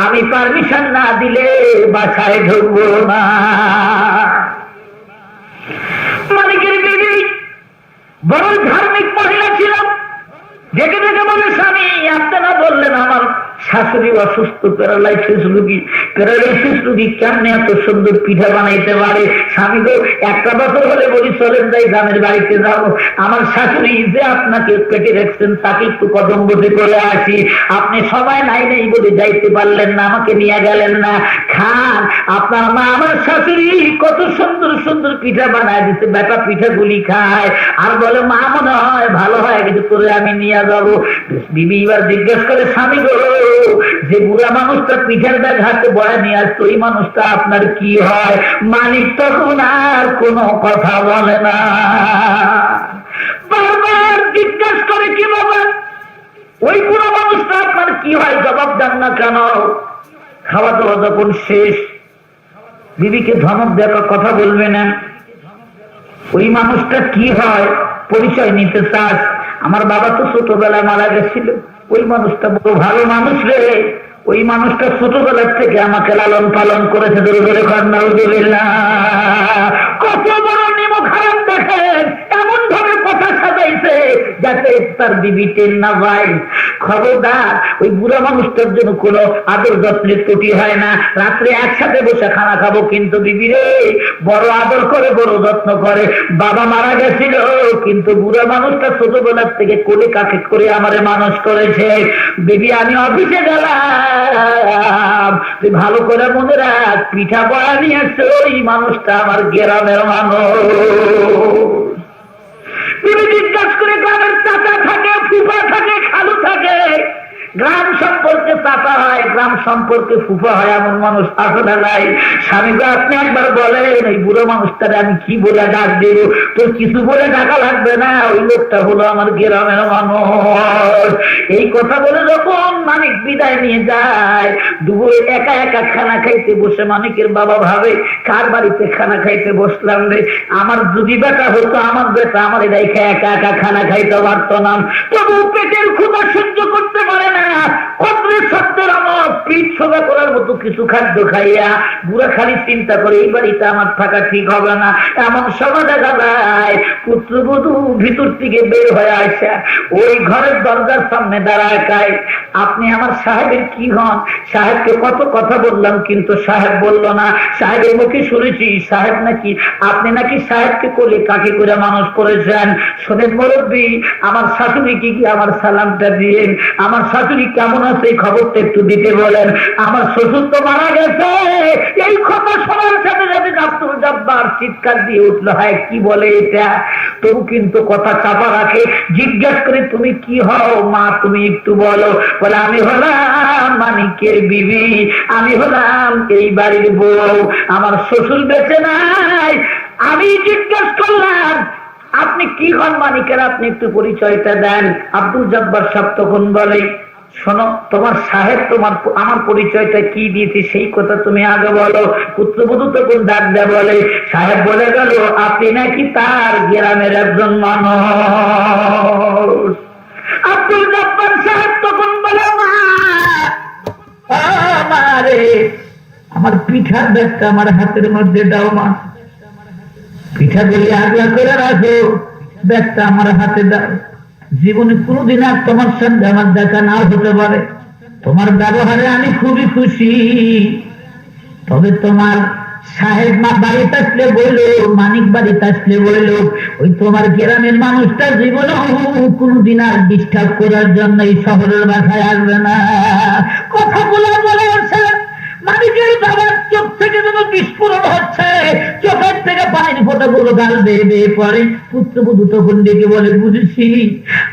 আমি পারমিশন না দিলে বাসায় ঢুকবো না। মানিকের বিবি বড় ধার্মিক মহিলা ছিল। দেখে দেখে বলে, স্বামী আপনারা বললেন আমার শাশুড়ি অসুস্থ, প্যারালাইসিস রোগী। প্যারালাইসিস রোগী কেমনে এত সুন্দর পিঠা বানাইতে পারে? স্বামী তো একটা বছর হলে বলি চলেন যাই গ্রামের বাড়িতে যাব, আমার শাশুড়ি যে আপনাকে পেটে রাখছেন তাকে একটু কদম বসে করে আসি। আপনি সবাই নাই নাই বলে যাইতে পারলেন না, আমাকে নিয়ে গেলেন না। খান, আপনার মা আমার শাশুড়ি কত সুন্দর সুন্দর পিঠা বানায় দিচ্ছে, বেটা পিঠাগুলি খায় আর বলে মা মনে হয় ভালো হয় কিছু করে আমি নিয়ে যাবো। বিবি এবার জিজ্ঞেস করে, স্বামী গো যে বুড়া মানুষটা পিঠার ব্যাগ হাতে বয়া নিয়ে আসতো, ওই মানুষটা আপনার কি হয়? মানিক তখন আর কোনো কথা বলে না, বারবার জিজ্ঞাসা করে, কি বাবা ওই বুড়া মানুষটা আপনার কি হয়? জবাব দেন না কেন? খাওয়া দাওয়া যখন শেষ, বিবিকে ধমক দেওয়ার কথা বলবে না। ওই মানুষটা কি হয় পরিচয় নিতে চাস? আমার বাবা তো ছোটবেলায় মারা গেছিল, ওই মানুষটা বড় ভালো মানুষ রে। ওই মানুষটা ছোটবেলার থেকে আমাকে লালন পালন করেছে। ধরে ধরে কত বড় নিমক হারাম দেখেন, এমন ভাবে কথা সাজাইছে যাতে তার বিবি টেন না যায়। খবরদার ওই বুড়া মানুষটার জন্য কোনো আদর যত্নের ত্রুটি হয় না। রাত্রে একসাথে বসে খানা খাবো, কিন্তু বিবি রে বড় আদর করে, বড় যত্ন করে। বাবা মারা গেছিল, কিন্তু বুড়া মানুষটা ছোটবেলার থেকে কোলে কাকে করে আমারে মানুষ করেছে। বিবি আমি অফিসে গেলাম, তুই ভালো করে মনে রাখ, পিঠা পড়া নিয়ে আসছে ওই মানুষটা আমার গ্রামের মানুষ। বিবি জিজ্ঞাসা করে, গ্রামের চাচা থাকে, ফুফা থাকে, খালু থাকে? গ্রাম সম্পর্কে চাচা হয়, গ্রাম সম্পর্কে ফুফা হয়, এমন মানুষ আসলে নাই। স্বামীকে আপনি একবার বলেন ওই বুড়ো মানুষটারে আমি কি বলে ডাক দেব? তোর কিছু বলে ডাকা লাগবে না, ওই লোকটা হলো আমার গ্রামের মানুষ। এই কথা বলে যখন মানিক বিদায় নিয়ে যায়, দুপুরে একা একা খানা খাইতে বসে মানিকের বাবা ভাবে, কার বাড়িতে খানা খাইতে বসলাম রে? আমার যদি বেটা হতো, আমার বেটা আমার একা একা একা খানা খাইতে পারতো না। তবু পেটের ক্ষুধা সহ্য করতে পারে না। পিঠ সোজা করার মতো কিছু খাদ্য খাইয়া বুড়া খালি চিন্তা করে এই বাড়িতে আমার থাকা ঠিক হবে না। এমন সময় দেখা যায় পুত্রবধূ ভিতর থেকে বের হয়ে আসা ওই ঘরের দরজার সামনে দাঁড়ায় কায়, আপনি আমার সাহেবের কি হন? সাহেবকে কত কথা বললাম, কিন্তু সাহেব বলল না। সাহেবের মুখে শুনেছি সাহেব নাকি, আপনি নাকি সাহেবকে কোলে কাকে করে মানুষ করেছেন। শোনেন মুরব্বী, আমার শাশুড়িকে কি আমার সালামটা দিয়েন। আমার শাশুড়ি শাশুড়ি কেমন আছে এই খবরটা একটু দিতে বলেন। আমার শ্বশুর তো মারা গেছে। এই কথা শোনার সাথে সাথে আব্দুল জব্বার চিৎকার দিয়ে উঠলো, হ্যাঁ কি বলে এটা? তবু কিন্তু কথা চাপা রাখে। জিজ্ঞাসা করে তুমি কি হও মা, তুমি একটু বলো। বলে আমি হলাম মানিকের বিবি, আমি হলাম এই বাড়ির বউ, আমার শ্বশুর বেঁচে নাই। আমি জিজ্ঞাসা করলাম আপনি কি হন মানিকের, আপনি একটু পরিচয়টা দেন। আব্দুল জব্বার সাহেব তখন বলে শোনো, তোমার সাহেব তোমার আমার পরিচয়টা কি দিয়েছে সেই কথা তুমি আগে বলো। পুত্রবধূ তখন ডাক দেয় বলে, সাহেব বলে গেল আপনি নাকি তার গ্রামের একজন মানুষ। আব্দুল জব্বার সাহেব তখন বলে মা, আমারে আমার পিঠার ব্যাগটা আমার হাতের মধ্যে দাও মা, পিঠাগুলি আগলা করে রাখো, ব্যাগটা আমার হাতে দাও। জীবনে কোনোদিন আর তোমার সঙ্গে আমার দেখা নাও হতে পারে, তোমার ব্যবহারে আমি খুবই খুশি। তবে তোমার সাহেব মা বাড়িতে আসলে বললো, মানিক বাড়িতে আসলে বললো, ওই তোমার গ্রামের মানুষটা জীবনে কোনোদিন আর ডিস্টার্ব করার জন্য এই শহরের বাসায় আসবে না। কথাগুলো বলে মানিকের বাবার চোখ থেকে যেন বিস্ফোরণ হচ্ছে, চোখের থেকে পানির ফোঁটাগুলো গাল বেয়ে বেয়ে পড়ে। পুত্রবধূ তখন ডেকে বলে, বুঝেছি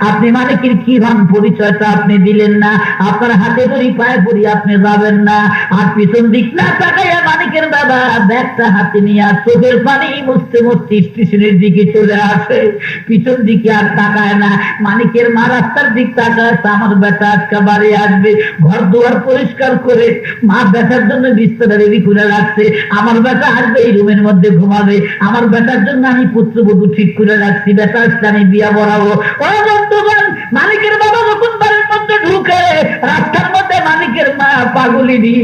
আপনি মানিকের কি হন, পরিচয়টা আপনি দিলেন না, আপনার হাতে ধরি পায়ে পড়ি আপনি যাবেন না। আর পিছন দিক না তাকাইয়া মানিকের বাবা ব্যাগটা হাতে নিয়ে চোখের পানি মুছতে মুছতে স্টেশনের দিকে চলে আসে। পিছন দিকে আর তাকায় না। মানিকের মা রাস্তার দিক তাকায়, আমার বেটা আজকে বাড়ি আসবে, ঘর দুয়ার পরিষ্কার করে মা বেটার জন্য বিছানা রেডি করে রাখছে। আমার বেটা আসবে এই রুমের মধ্যে ঘুমাবে, আমার বেটার জন্য আমি পুত্রবধূ ঠিক করে রাখছি, বেটা আসলে আমি বিয়া বরাবো। ও বন্ধুগণ, মালিকের বাবা যখন বাড়ির মধ্যে ঢুকে, রাস্তার মধ্যে মালিকের মা পাগলিনী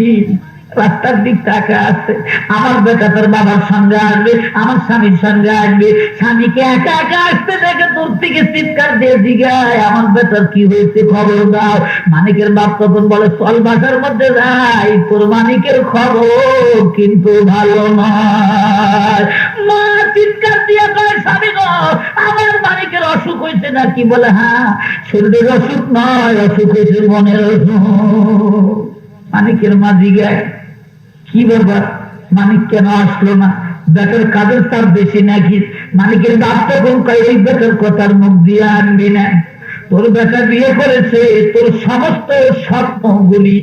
রাস্তার দিক তাকা আছে। আমার বেটা তোর বাবার সঙ্গে আসবে, আমার স্বামীর সঙ্গে আসবে। স্বামীকে একা একা আসতে দেখে তোর থেকে চিৎকার দিয়ে জিগায়, আমার বেটার কি হয়েছে খবর দাও। মানিকের বাপ তখন বলে, চল বাসার মধ্যে যাই, তোর মানিকের খবর কিন্তু ভালো নয়। মা চিৎকার দিয়ে কয়, স্বামী গো, আমার মানিকের অসুখ হয়েছে নাকি? বলে হ্যাঁ, শরীরের অসুখ নয়, অসুখ হয়েছে মনের অসুখ। মানিকের মা জিগায়, কি ব্যাপার, মানিক কেন আসলো না? বেটার কাজের চাপ বেশি নাকি? মানিকের বাপ তখন কয়, এই বেটার কথার মুখ দিয়ে আনবি না। তোর বেটা বিয়ে করেছে, তোর সমস্ত স্বপ্নগুলি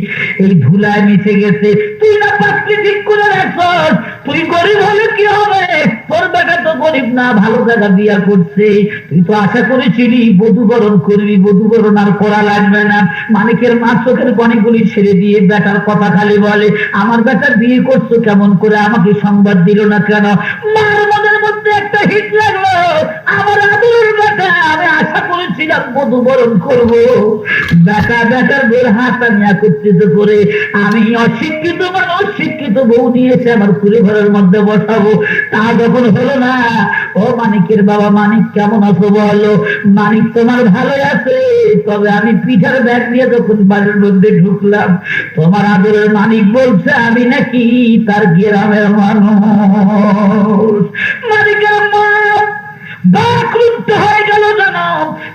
এই ধুলায় মিশে গেছে। তুই না পাত্রী ঠিক করে রাখছস, তুই গরিব হলে কি হবে? তোর বেটা তো গরিব না, ভালো জায়গা বিয়া করছে। তুই তো আশা করেছিলি বধূবরণ করবি, বধূবরণ আর করা লাগবে না। মানিকের মা চোখের পানিগুলি ছেড়ে দিয়ে বেটার কথা খালি বলে, আমার বেটার বিয়ে করছো কেমন করে, আমাকে সংবাদ দিল না কেন? মার মনের মধ্যে একটা হিট লাগলো, আমার আদরের বেটা, আমি আশা করেছিলাম বধূবরণ করবো। বেটা বেটার বের হাত আমি একত্রিত করে আমি অশিক্ষিত মানুষ শিক্ষিত বউ নিয়েছে আমার পরিবারের মধ্যে বসাবো, তা যখন হলো না। ও মানিকের বাবা, মানিক কেমন আছো বলো? মানিক তোমার ভালো আছে, তবে আমি পিঠার ব্যাগ নিয়ে যখন বাড়ির মধ্যে ঢুকলাম, তোমার আদরের মানিক বলছে আমি নাকি তার গ্রামের মানুষ। মানিকের মা বাকরুদ্ধ হয়ে গেল, যেন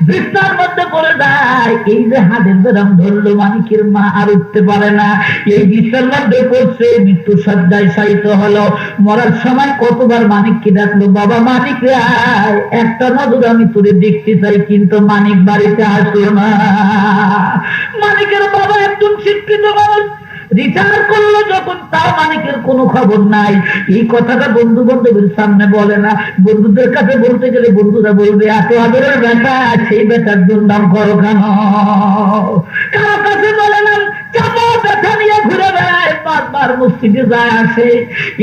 বিছানার মধ্যে পড়ে যায়। এই যে হাতের বেরাম ধরলো, মানিকের মা আর উঠতে পারে না, এই বিছানার মধ্যে পড়ছে, মৃত্যু সজ্জায় শায়িত হলো। মরার সময় কতবার মানিককে ডাকলো, বাবা মানিক রায়, একটা নজর আমি তোরে দেখতে চাই, কিন্তু মানিক বাড়িতে আসলো না। মানিকের বাবা একজন শিক্ষিত মানুষ, রিটায়ার করলো যখন, তাও মানিকের কোনো খবর নাই। এই কথাটা বন্ধু বান্ধবের সামনে বলে না, বন্ধুদের কাছে বলতে গেলে বন্ধুরা বলবে, এত আদরের বেটা, সেই বেটার দুর্নাম করো কেন? কারো কাছে বলে না, চাপা ব্যথা নিয়ে ঘুরে বেড়ায়, বারবার মসজিদে যায় আসে।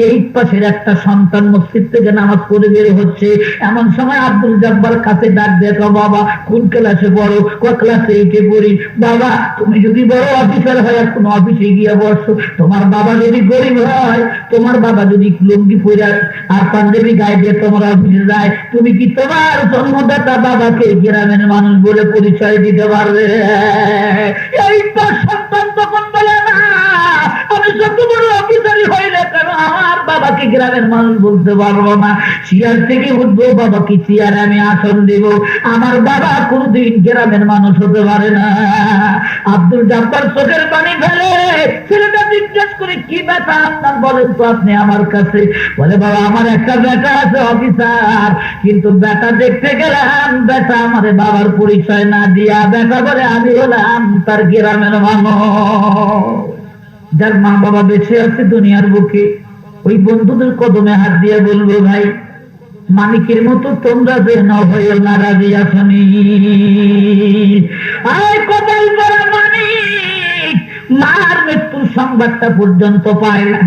এই পাশের একটা সন্তান মসজিদ থেকে নামাজ পড়ে বের হচ্ছে, এমন সময় আব্দুল জব্বার কাছে ডাক দেখো, বাবা কোন ক্লাসে পড়ো? ক্লাসে 8-এ পড়ি। বাবা তুমি যদি বড় অফিসার হয় কোন অফিসে গিয়ে বসো, তোমার বাবা যদি গরিব হয়, তোমার বাবা যদি লুঙ্গি পরে আর পাঞ্জাবি গায়ে দিয়ে তোমার অফিসে যায়, তুমি কি তোমার জন্মদাতা বাবাকে গ্রামের মানুষ বলে পরিচয় দিতে পারবে? এই সন্তান তখন বলে, না আমি যত বড় অফিসারই হই না কেন, আমার বাবাকে গ্রামের মানুষ বলতে পারবো না, চেয়ার থেকে উঠবো, বাবাকে চেয়ারে আমি আসন দেব, আমার বাবা কোনদিন গ্রামের মানুষ হতে পারে না। আব্দুল জব্বার চোখের পানি ফেলে, ছেলেটা জিজ্ঞেস করে কি ব্যথা আপনার বলেন তো আপনি আমার কাছে। বলে বাবা আমার একটা বেটা আছে অফিসার, কিন্তু বেটা দেখতে গেলাম বেটা আমার বাবার পরিচয় না দিয়া বেটা বলে আমি হলাম তার গ্রামের মানুষ। যার মা বাবা বেঁচে আছে দুনিয়ার বুকে, ওই বন্ধুদের কদমে হাত দিয়ে বলবো ভাই মানিকের মতো তোমরা যে নয় না রাজি আসনি। কপাল পরা মানিক মার মৃত্যুর সংবাদটা পর্যন্ত পায় না।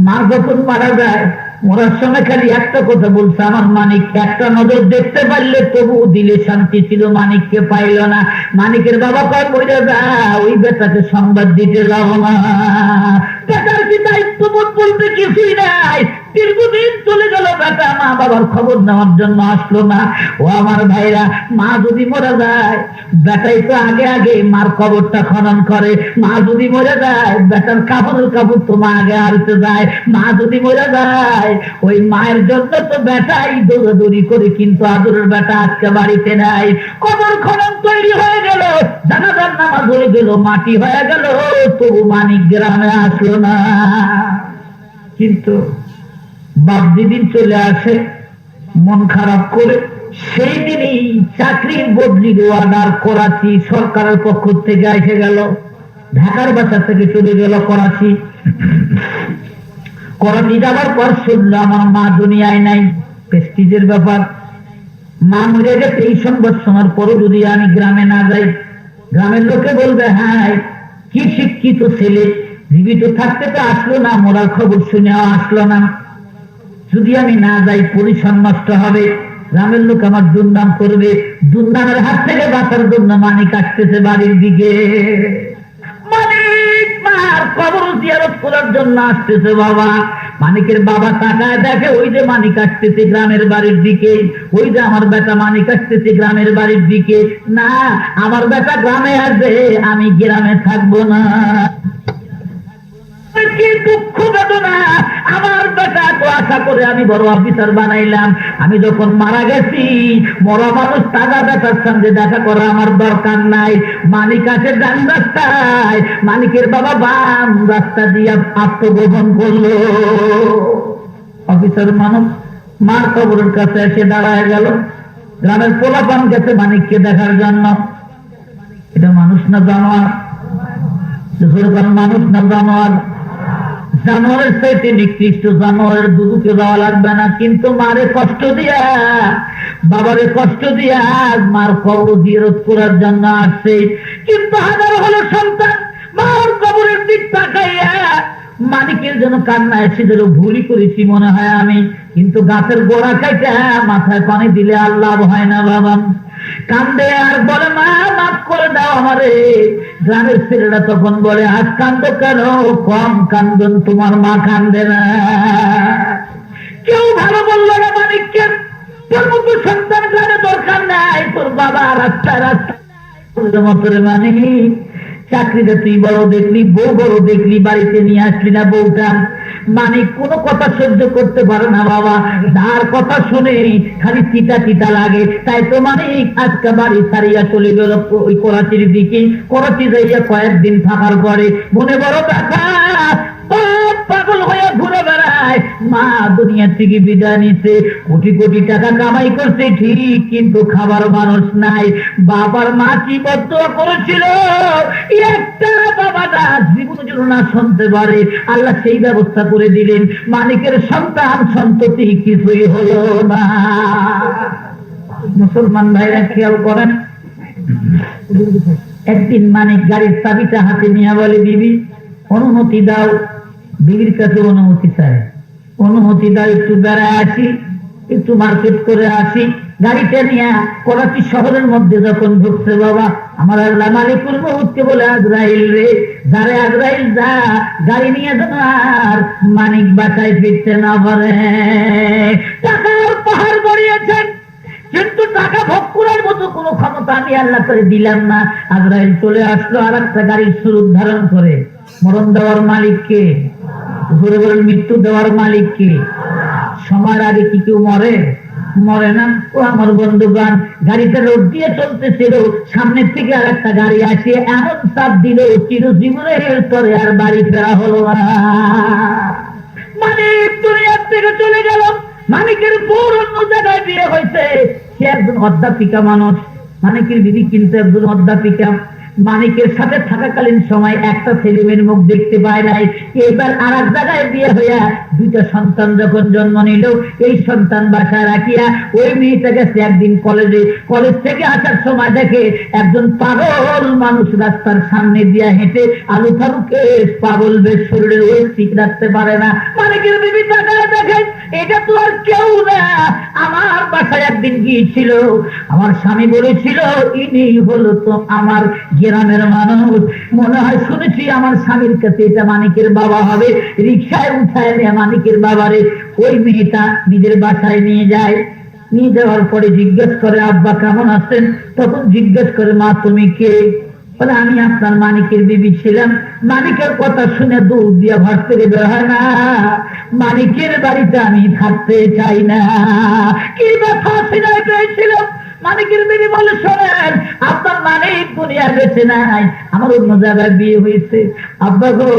মা যখন মারা যায় মরার সময় খালি একটা কথা বলছে, আমার মানিক একটা নজর দেখতে পারলে তবু দিলে শান্তি ছিল, মানিককে পাইল না। মানিকের বাবা কয় মরে যা, ওই বেটাকে সংবাদ দিতে যাব না। বেটার কি দায়িত্ববোধ বলতে কিছুই নাই, দীর্ঘদিন চলে গেল বেটা মা বাবার খবর নেওয়ার জন্য আসলো না। ও আমার ভাইরা, মা যদি মরে যায় বেটাই তো আগে আগে মার কবরটা খনন করে, মা যদি মরে যায় বেটার কাপড়ের কাপড় তো মা আগে আনতে যায়, মা যদি মরে যায় ওই মায়ের জন্য তো বেটাই দৌড়াদৌড়ি করে, কিন্তু আদরের বেটা আজকে বাড়িতে নাই। কবর খনন তৈরি হয়ে গেল, জানাজার নামাজ হয়ে গেল, মাটি হয়ে গেল, তবু মানিক গ্রামে আসলো না। কিন্তু বাপ যেদিন চলে আসে মন খারাপ করে, সেই দিনই চাকরির বদলির অর্ডার করাচি সরকারের পক্ষ থেকে এসে গেল। ঢাকার বাসা থেকে চলে গেল করাচি। করাচি যাবার পর শুনলো আমার মা দুনিয়ায় নাই, প্রেস্টিজের ব্যাপার। মা মরে গেছে, এই সংবাদ শোনার পরও যদি আমি গ্রামে না যাই গ্রামের লোকে বলবে হ্যাঁ কি শিক্ষিত ছেলে, জীবিত থাকতে তো আসলো না, মরার খবর শুনেও আসলো না। যদি আমি না যাই পরিসর নষ্ট হবে, গ্রামের লোক আমার দুর্নাম করবে। দুর্নামের হাত থেকে বাঁচার জন্য মানিক আসতেছে বাড়ির দিকে। মানিক মার কবর জিয়ারত করার জন্য আসতেছে বাবা। মানিকের বাবা তাকায় দেখে ওই যে মানিক আসতেছে গ্রামের বাড়ির দিকে, ওই যে আমার বেটা মানিক আসতেছে গ্রামের বাড়ির দিকে। না, আমার বেটা গ্রামে আসবে, আমি গ্রামে থাকবো না। কি দুঃখ বেদনা, আমার বেটা তো আশা করে আমি বড় অফিসার বানাইলাম, আমি যখন মারা গেছি মরা মানুষ তাজা বেটার সঙ্গে দেখা করা আমার দরকার নাই। মানিক আছে ডান রাস্তায়, মানিকের বাবা বাম রাস্তা দিয়ে আত্মগোপন করলো। অফিসার মানুষ মার কবরের কাছে এসে দাঁড়ায় গেল। গ্রামের পোলাপান গেছে মানিককে দেখার জন্য। এটা মানুষ না জানোয়ার? মানুষ না জানোয়ার? জানোয়ারের চাইতে নিকৃষ্ট, জানোয়ারের দুধুকে দেওয়া লাগবে না, কিন্তু মারে কষ্ট দিয়া বাবারে কষ্ট দিয়া মার কবর জিয়ারত করার জন্য আসছে। কিন্তু হাজার হলো সন্তান মার কবরের দিক তাকাইয়া মানিকের জন্য কান্না এসেছিল, ভুলই করেছি মনে হয় আমি, কিন্তু গাছের গোড়া খাইতে মাথায় পানি দিলে আল্লাহ হয় না বাবা। কান্দে আর বলে মা মাফ করে দাও আমারে। গ্রামের ছেলেরা তখন বলে আজ কান্দো কেন, কম কান্দন, তোমার মা কান্দে না। কেউ ভালো বললো না মানিককে, তোর মতো সন্তান গ্রামে দরকার নাই, তোর বাবা রাস্তায় রাস্তায় মতরে মানিক চাকরিটা তুই বড় দেখলি, বউ বড় দেখলি, বাড়িতে নিয়ে আসলি না বউটা। মানিক কোনো কথা সহ্য করতে পারে না বাবা, যার কথা শুনে খালি তিতা তিতা লাগে। তাই তো মানিক আজকে বাড়ি ছাড়িয়া চলে গেল ওই করাচির দিকে। করাচি যাইয়া কয়েকদিন থাকার পরে মনে বড় ব্যথা, পাগল হয়ে ঘুরে বেড়ায়। মা দুনিয়া থেকে বিদায় নিচ্ছে, কোটি কোটি টাকা কামাই করছে ঠিক, কিন্তু খাবার মানুষ নাই। বাবার মা কি বদদোয়া করেছিল একটা বাবাটা জীবন যেন না শুনতে পারে, আল্লাহ সেই ব্যবস্থা করে দিলেন। মানিকের সন্তান সন্ততি কিছুই হলো না। মুসলমান ভাইরা খেয়াল করেন, একদিন মানিক গাড়ির চাবিটা হাতে নিয়ে বলে বিবি অনুমতি দাও। বিবির কাছে অনুমতি চায়, অনুমতি দাও একটু বেড়ায় আসি, একটু মার্কেট করে আসি। গাড়িটা নিয়ে করাচি শহরের মধ্যে যখন ঢুকছে বাবা, আমার আল্লাহ মালিকুল মউতকে বলে আজরাইল রে, যারে আজরাইল যা, গাড়ি নিয়ে যেন আর মানিক বাসায় ফিরতে না পারে। টাকার পাহাড় গড়িয়েছেন, কিন্তু টাকা ভোগ করার মতো কোনো ক্ষমতা আমি আল্লাহ করে দিলাম না। আজরাইল চলে আসলো আর একটা গাড়ির সুরূপ ধারণ করে। মরণ দেওয়ার মালিককে ঘুরে ঘুরে মৃত্যু দেওয়ার মালিক কে? সময়ের আগে কি কেউ মরে? মরে না। ও আমার বন্ধুগণ, গাড়িটা রোড দিয়ে চলতেছিল, সামনের থেকে আর একটা গাড়ি আসে এমন চাপ দিল, চিরজীবনের পরে আর বাড়ি ফেরা হলো না। মানিক দুনিয়ার থেকে চলে গেল। মানিকের বউর অন্য জায়গায় বিয়ে হয়েছে, সে একজন অধ্যাপিকা মানুষ। মানিকের বিবি কিন্তু একজন অধ্যাপিকা। মানিকের সাথে থাকাকালীন সময় একটা ছেলে মেয়ের মুখ দেখতে পায় নাই। এবার আর এক জায়গায় বিয়ে হইয়া দুইটা সন্তান যখন জন্ম নিল, এই সন্তান বাসায় রাখিয়া ওই মেয়েটা গেছে একদিন কলেজে। কলেজ থেকে আসার সময় দেখে একজন পাগল মানুষ রাস্তার সামনে দিয়া হেঁটে আলু ফালুকে পাগল বেশ শরীরের ওই ঠিক রাখতে পারে না। মানিকের বিবি তাকায় দেখে এটা তো আর কেউ না, আমার বাসায় একদিন গিয়েছিল, আমার স্বামী বলেছিল ইনি হলো তো আমার গ্রামের মানুষ। মনে হয় শুনেছি আমার স্বামীর কাছে এটা মানিকের বাবা হবে। রিক্সায় উঠায় নিয়ে মানিকের বাবারে ওই মেয়েটা নিজের বাসায় নিয়ে যায়। নিয়ে যাওয়ার পরে জিজ্ঞেস করে আব্বা কেমন আছেন? তখন জিজ্ঞেস করে মা তুমি কে? বলে আমি আপনার মানিকের বিবি ছিলাম। মানিকের কথা শুনে দৌড় দিয়ে ঘর থেকে বের হয় না, মানিকের বাড়িতে আমি থাকতে চাই না। কি ব্যথা সিনাই পেয়েছিলাম। মানিকের বিবি বলে শোনেন, আপনার মানিক দুনিয়া বেঁচে নাই, আমার অন্য জায়গায় বিয়ে হয়েছে। আব্বা গো,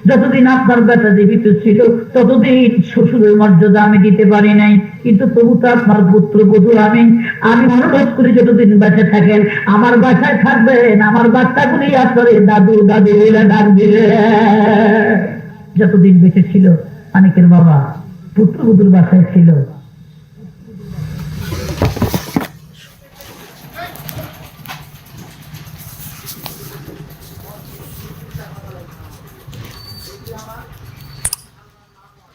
যতদিন আপনার বেটা জীবিত ছিল ততদিন শ্বশুরের মর্যাদা আমি দিতে পারি নাই, কিন্তু তবু তো আপনার পুত্র বধূ আমি অনুরোধ করি যতদিন বেঁচে থাকেন আমার বাসায় থাকবেন, আমার বাচ্চাগুলি আপনার দাদু দাদু বলে ডাক দিলে। যতদিন বেঁচে ছিল মানিকের বাবা পুত্র বধূর বাসায় ছিল। আমার